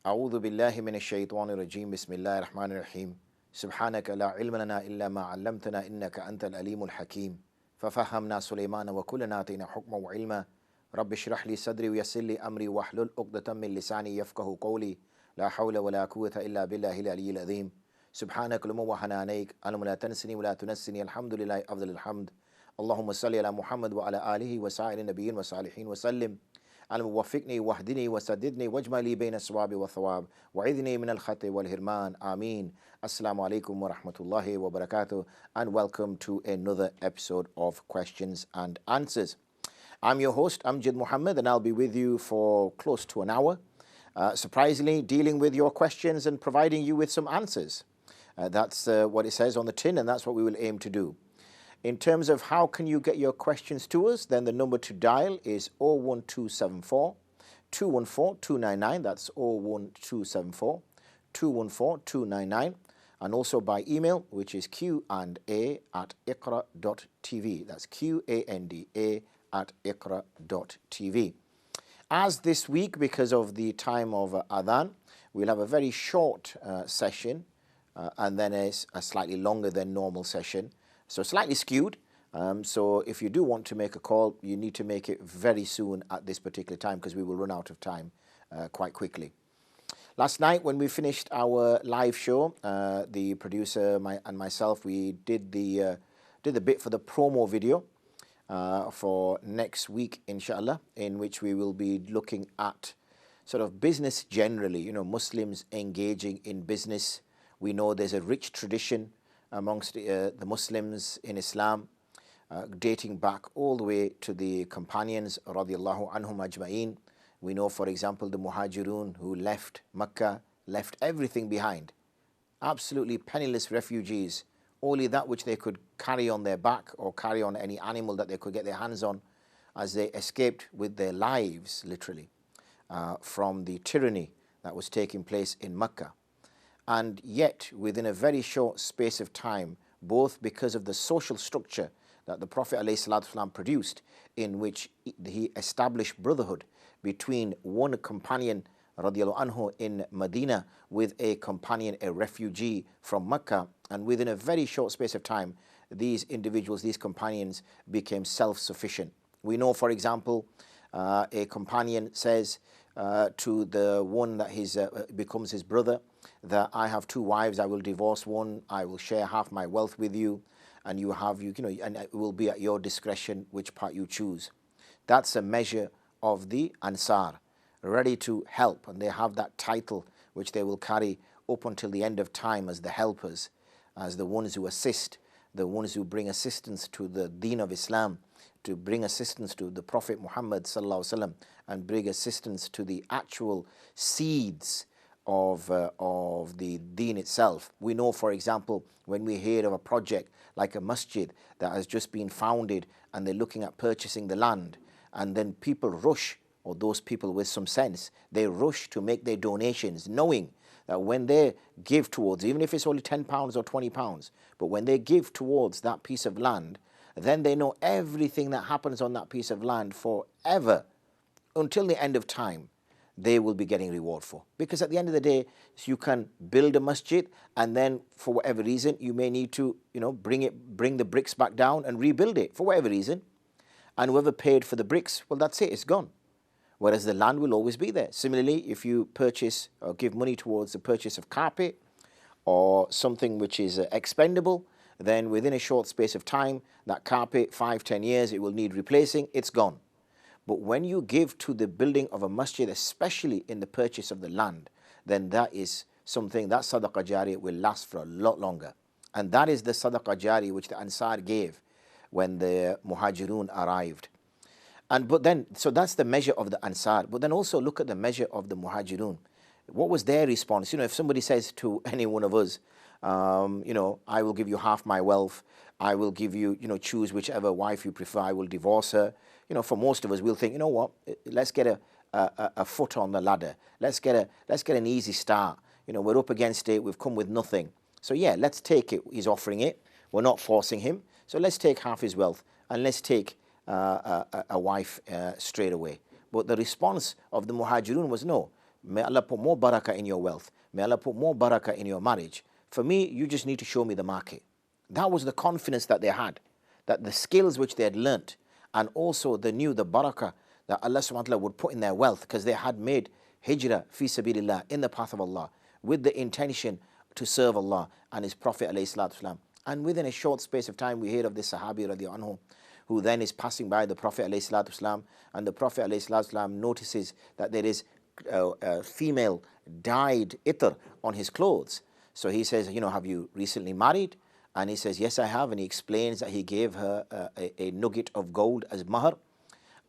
أعوذ بالله من الشيطان الرجيم بسم الله الرحمن الرحيم سبحانك لا علم لنا إلا ما علمتنا إنك أنت العليم الحكيم ففهمنا سليمان وكلنا آتينا حكما وعلما رب اشرح لي صدري ويسر لي أمري واحلل عقدة من لساني يفقهوا قولي لا حول ولا قوة إلا بالله العلي العظيم سبحانك اللهم وحنانيك اللهم لا تنسني ولا تنسني الحمد لله أفضل الحمد اللهم صل على محمد وعلى آله وسائر النبيين والصالحين وسلم اللهم وفقني واهدني وسددني واجمع لي بين الصواب والثواب وعذني من الخطأ والهرمان آمين. Assalamu alaikum wa rahmatullahi wa barakatuh, and welcome to another episode of Questions and Answers. I'm your host Amjad Muhammad, and I'll be with you for close to an hour, surprisingly dealing with your questions and providing you with some answers. That's what it says on the tin, and that's what we will aim to do. In terms of how can you get your questions to us, then the number to dial is 01274 214 299. That's 01274 214 299. And also by email, which is q&a@iqra.tv. That's QANDA@iqra.tv. As this week, because of the time of Adhan, we'll have a very short session and then a slightly longer than normal session. So slightly skewed. So if you do want to make a call, you need to make it very soon at this particular time, because we will run out of time quite quickly. Last night when we finished our live show, the producer and myself, we did the bit for the promo video for next week, inshallah, in which we will be looking at sort of business generally, Muslims engaging in business. We know there's a rich tradition amongst the Muslims in Islam, dating back all the way to the companions radiallahu anhum ajma'in. We know, for example, the Muhajiroun who left Mecca, left everything behind, absolutely penniless refugees, only that which they could carry on their back or carry on any animal that they could get their hands on, as they escaped with their lives, literally, from the tyranny that was taking place in Mecca. And yet, within a very short space of time, both because of the social structure that the Prophet ﷺ produced, in which he established brotherhood between one companion radiallahu anhu in Medina with a companion, a refugee from Mecca, and within a very short space of time, these individuals, these companions, became self-sufficient. We know, for example, a companion says to the one that becomes his brother, that I have two wives, I will divorce one, I will share half my wealth with you, and and it will be at your discretion which part you choose. That's a measure of the Ansar, ready to help, and they have that title which they will carry up until the end of time as the helpers, as the ones who assist, the ones who bring assistance to the deen of Islam, to bring assistance to the Prophet Muhammad sallallahu alaihi wasallam, and bring assistance to the actual seeds of the deen itself. We know, for example, when we hear of a project like a masjid that has just been founded and they're looking at purchasing the land, and then people rush, or those people with some sense, they rush to make their donations, knowing that when they give towards, even if it's only £10 or £20, but when they give towards that piece of land, then they know everything that happens on that piece of land forever, until the end of time, they will be getting reward for. Because at the end of the day, you can build a masjid, and then for whatever reason, you may need to, bring the bricks back down and rebuild it for whatever reason. And whoever paid for the bricks, well, that's it, it's gone. Whereas the land will always be there. Similarly, if you purchase or give money towards the purchase of carpet or something which is expendable, then within a short space of time, that carpet, 5-10 years, it will need replacing, it's gone. But when you give to the building of a masjid, especially in the purchase of the land, then that is something, that sadaqah jariyah will last for a lot longer. And that is the sadaqah jariyah which the Ansar gave when the Muhajiroun arrived. So that's the measure of the Ansar. But then also look at the measure of the Muhajiroun. What was their response? If somebody says to any one of us, I will give you half my wealth, I will give you, choose whichever wife you prefer, I will divorce her. For most of us, we'll think, let's get a foot on the ladder. Let's get an easy start. We're up against it, we've come with nothing. So yeah, let's take it. He's offering it. We're not forcing him. So let's take half his wealth and let's take a wife straight away. But the response of the Muhajiroun was no. May Allah put more barakah in your wealth. May Allah put more barakah in your marriage. For me, you just need to show me the market. That was the confidence that they had, that the skills which they had learnt, and also they knew the barakah that Allah subhanahu wa ta'ala would put in their wealth, because they had made hijrah fi sabilillah, in the path of Allah, with the intention to serve Allah and His Prophet alayhi salatu wasalam. And within a short space of time, we hear of this Sahabi radiallahu anhu, who then is passing by the Prophet alayhi salatu wasalam, and the Prophet alayhi salatu wasalam notices that there is female dyed itr on his clothes. So he says, have you recently married? And he says, yes, I have. And he explains that he gave her a nugget of gold as mahr.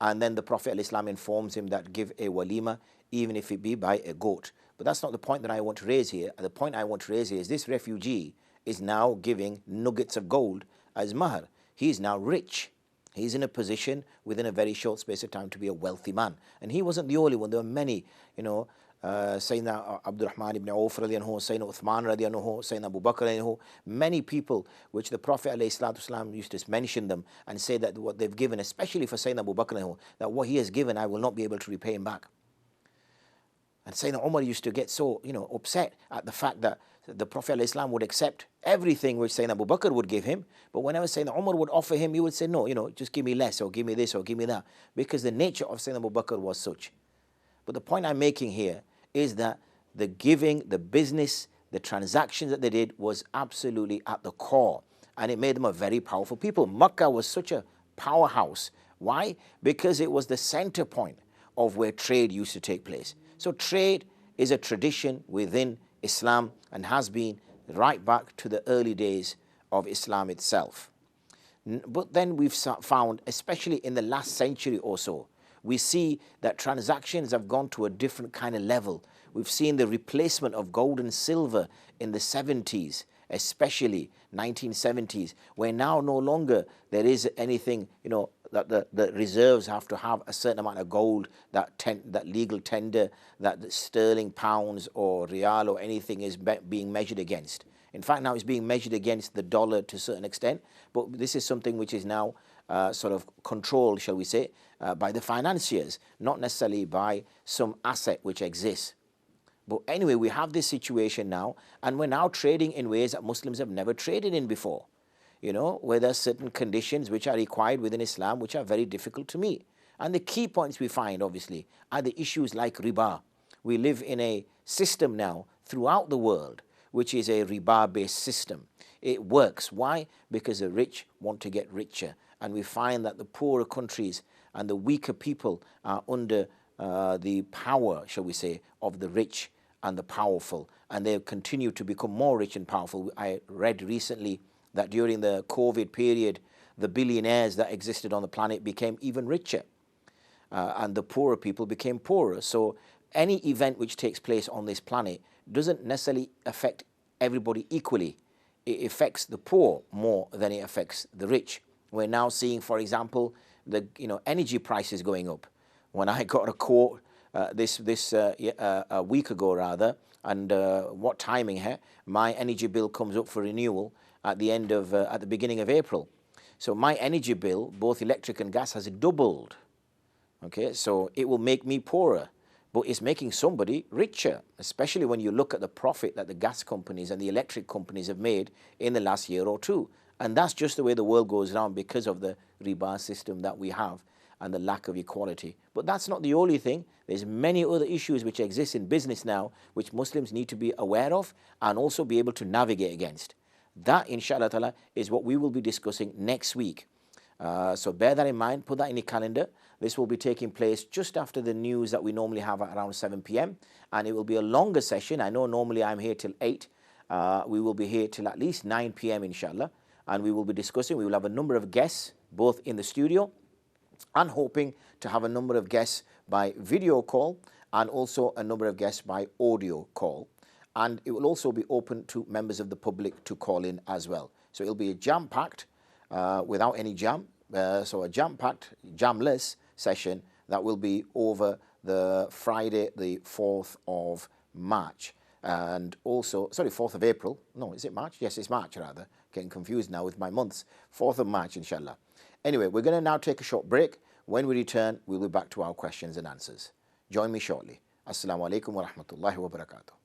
And then the Prophet ﷺ informs him that give a walima, even if it be by a goat. But that's not the point that I want to raise here. The point I want to raise here is this refugee is now giving nuggets of gold as mahr. He is now rich. He's in a position within a very short space of time to be a wealthy man. And he wasn't the only one. There were many, Sayyidina Abdurrahman ibn Auf radiallahu anhu, Sayyidina Uthman radiallahu anhu, Sayyidina Abu Bakr radiallahu anhu, many people which the Prophet ﷺ used to mention them and say that what they've given, especially for Sayyidina Abu Bakr radiallahu anhu, that what he has given I will not be able to repay him back. And Sayyidina Umar used to get so upset at the fact that the Prophet ﷺ would accept everything which Sayyidina Abu Bakr would give him, but whenever Sayyidina Umar would offer him, he would say, no, just give me less, or give me this, or give me that, because the nature of Sayyidina Abu Bakr was such. But the point I'm making here is that the giving, the business, the transactions that they did was absolutely at the core, and it made them a very powerful people. Makkah was such a powerhouse. Why? Because it was the center point of where trade used to take place. So trade is a tradition within Islam and has been right back to the early days of Islam itself. But then we've found, especially in the last century or so, we see that transactions have gone to a different kind of level. We've seen the replacement of gold and silver in the 70s, especially 1970s, where now no longer there is anything, that the reserves have to have a certain amount of gold, that legal tender, that the sterling, pounds or real or anything is being measured against. In fact, now it's being measured against the dollar to a certain extent, but this is something which is now sort of controlled, shall we say, by the financiers, not necessarily by some asset which exists. But anyway, we have this situation now, and we're now trading in ways that Muslims have never traded in before. Where there are certain conditions which are required within Islam which are very difficult to meet. And the key points we find, obviously, are the issues like riba. We live in a system now throughout the world which is a riba-based system. It works. Why? Because the rich want to get richer. And we find that the poorer countries and the weaker people are under the power, shall we say, of the rich and the powerful. And they continue to become more rich and powerful. I read recently that during the COVID period, the billionaires that existed on the planet became even richer, and the poorer people became poorer. So any event which takes place on this planet doesn't necessarily affect everybody equally. It affects the poor more than it affects the rich. We're now seeing, for example, the energy prices going up. When I got a quote a week ago rather, and what timing here, my energy bill comes up for renewal at the beginning of April. So my energy bill, both electric and gas, has doubled. Okay, so it will make me poorer, but it's making somebody richer, especially when you look at the profit that the gas companies and the electric companies have made in the last year or two. And that's just the way the world goes around because of the riba system that we have and the lack of equality. But that's not the only thing. There's many other issues which exist in business now which Muslims need to be aware of and also be able to navigate against. That, inshallah ta'ala, is what we will be discussing next week. So bear that in mind, put that in your calendar. This will be taking place just after the news that we normally have at around 7 p.m. And it will be a longer session. I know normally I'm here till 8. We will be here till at least 9 p.m. inshallah. And we will be discussing. We will have a number of guests, both in the studio and hoping to have a number of guests by video call and also a number of guests by audio call. And it will also be open to members of the public to call in as well. So it'll be a jam-packed, without any jam, so a jam-packed, jamless session that will be over the Friday, the 4th of March. And also, 4th of April. No, is it March? Yes, it's March rather. Getting confused now with my months. 4th of March, inshallah. Anyway, we're going to now take a short break. When we return, we'll be back to our questions and answers. Join me shortly. Assalamu alaikum wa rahmatullahi wa barakatuh.